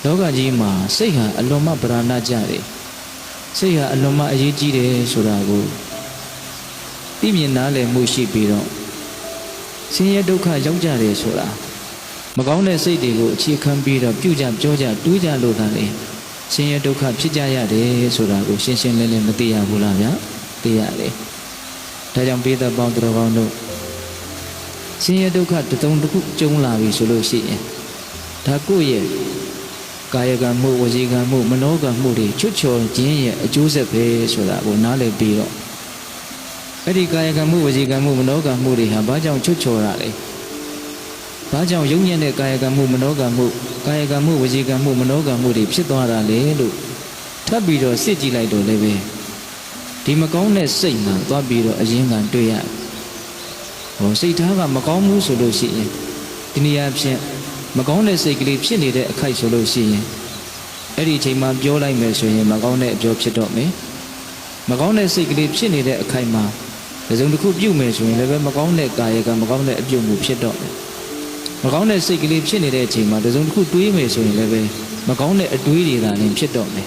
လောကကြီးမှာစိတ်ဟာအလွန်မှဗราဏကြတယ်စိတ်ဟာအလွန်မှအရေးကြီးတယ်ဆိုတာကိုသိမြင်နားလည်မှုရှိပြီးတော့ဆင်းရဲဒုက္ခရောက်ကြတယ်ဆိုတာမကောင်းတဲ့စိတ်တွေကိုအခြေခံပြီးတော့ပြုကြပြောကြတွေးကြလို့သာလေဆင်းရဲဒုက္ခဖြစ်ကြရတယ်ဆိုတာကိုရှင်းရှင်းလင်းလင်းမသိရဘူးလားဗျာသိရတယ်ဒါကြောင့်ပိဋကပေါင်းသူတော်ကောင်းတို့ဆင်းရဲဒုက္ခတုံတစ်ခုကြုံလာပြီဆိုလို့ရှိရင်ဒါကိုယ့်ရဲ့ကာယကံမှုဝစီကံမှုမနောကံမှုတွေချွတ်ချော်ခြင်းရဲ့အကျိုးဆက်ပဲဆိုတာကိုနားလည်ပြီးတော့အဲ့ဒီကာယကံမှုဝစီကံမှုမနောကံမှုတွေဟာဘာကြောင့်ချွတ်ချော်ရလဲဘာကြောင့်ယုံညံ့တဲ့ကာယကံမှုမနောကံမှုကာယကံမှုဝစီကံမှုမနောကံမှုတွေဖြစ်သွားတာလေလို့ထပ်ပြီးတော့စစ်ကြည့်လိုက်တော့လည်းပဲဒီမကောင်းတဲ့စိတ်မှာသွားပြီးတော့အရင်ကတွေ့ရစိတ်ထားကမကောင်းဘူးဆိုလို့ရှိရင်ဒီနေရာဖြင့်မကောင်းတဲ့စိတ်ကလေးဖြစ်နေတဲ့အခိုက်ဆိုလို့ရှိရင်အဲ့ဒီအချိန်မှာပြောလိုက်မယ်ဆိုရင်မကောင်းတဲ့အပြောဖြစ်တော့မယ်မကောင်းတဲ့စိတ်ကလေးဖြစ်နေတဲ့အခိုက်မှာတစ်စုံတစ်ခုပြုတ်မယ်ဆိုရင်လည်းပဲမကောင်းတဲ့ကာယကမကောင်းတဲ့အပြုတ်မှုဖြစ်တော့မယ်မကောင်းတဲ့စိတ်ကလေးဖြစ်နေတဲ့အချိန်မှာတစ်စုံတစ်ခုတွေးမယ်ဆိုရင်လည်းပဲမကောင်းတဲ့အတွေးတွေသာလင်းဖြစ်တော့မယ်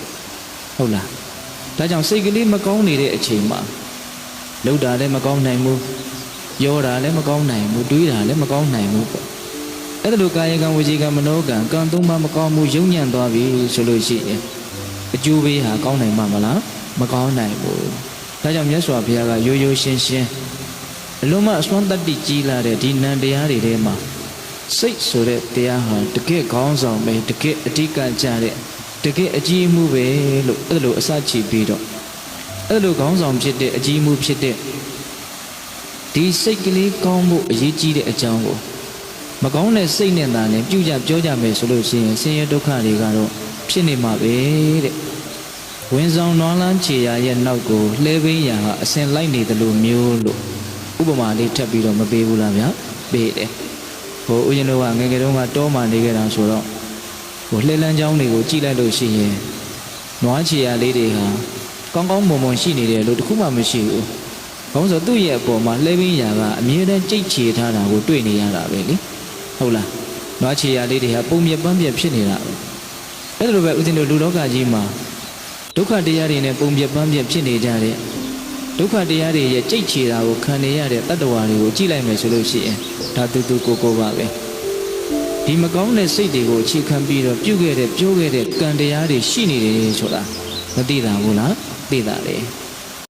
ဟုတ်လားဒါကြောင့်စိတ်ကလေးမကောင်းနေတဲ့အချိန်မှာလှုပ်တာလည်းမကောင်းနိုင်ဘူးပြောတာလည်းမကောင်းနိုင်ဘူးတွေးတာလည်းမကောင်းနိုင်ဘူးပေါ့အဲ့ဒါလိုကာယကံဝစီကံမနောကံကံသုံးပါးမကောင်းမှုယုံညံ့သွားပြီဆိုလို့ရှိရင်အကျိုးပေးဟာကောင်းနိုင်မှာမလားမကောင်းနိုင်ဘူးဒါကြောင့်မြတ်စွာဘုရားကရိုးရိုးရှင်းရှင်းအလုံးမအစွမ်းတတ္တိကြီးလာတဲ့ဒီနံတရားတွေထဲမှာစိတ်ဆိုတဲ့တရားဟာတကယ့်ခေါင်းဆောင်ပဲတကယ့်အဓိကကြတဲ့တကယ့်အကြီးအမှုပဲလို့အဲ့လိုအစချပြီးတော့အဲ့လိုခေါင်းဆောင်ဖြစ်တဲ့အကြီးအမှုဖြစ်တဲ့ဒီစိတ်ကလေးကောင်းဖို့အရေးကြီးတဲ့အကြောင်းကိုမကောင်းတဲ့စိတ်နဲ့သာနဲ့ပြုကြပြောကြမယ်ဆိုလို့ရှိရင်ဆင်းရဲဒုက္ခတွေကတော့ဖြစ်နေမှာပဲတဲ့ဝင်ဆောင်နွားလန်းခြေရာရဲ့နောက်ကိုလှဲပိန်းရာဟာအစင်လိုက်နေတယ်လို့မျိုးလို့ဥပမာလေးထပ်ပြီးတော့မပေးဘူးလားဗျာပေးတယ်ဟိုဦးဇင်းတို့ကငယ်ငယ်တုန်းကတောမှနေခဲ့တာဆိုတော့ဟိုလှဲလန်းချောင်းတွေကိုကြည့်လိုက်လို့ရှိရင်နွားခြေရာလေးတွေဟာကောင်းကောင်းမွန်မွန်ရှိနေတယ်လို့တခုမှမရှိဘူးဘာလို့ဆိုသူ့ရဲ့အပေါ်မှာလှဲပိန်းရာကအမြဲတမ်းကြိတ်ချေထားတာကိုတွေ့နေရတာပဲလေဟုတ်လားနွားခြေရာလေးတွေဟာပုံမြပန်းပြဖြစ်နေတာပဲအဲ့လိုပဲဦးဇင်းတို့လူလောကကြီးမှာဒုက္ခတရားတွေနဲ့ပုံပြပန်းပြဖြစ်နေကြတဲ့ဒုက္ခတရားတွေရဲ့ကြိတ်ချေတာကိုခံနေရတဲ့တတ္တဝါတွေကိုကြည့်လိုက်မယ်ဆိုလို့ရှိရင်ဒါတူတူကိုကိုပါပဲဒီမကောင်းတဲ့စိတ်တွေကိုအခြေခံပြီးတော့ပြုခဲ့တဲ့ပြောခဲ့တဲ့ကံတရားတွေရှိနေတယ်ဆိုတာမသိတာဘူးလားသိတာလေ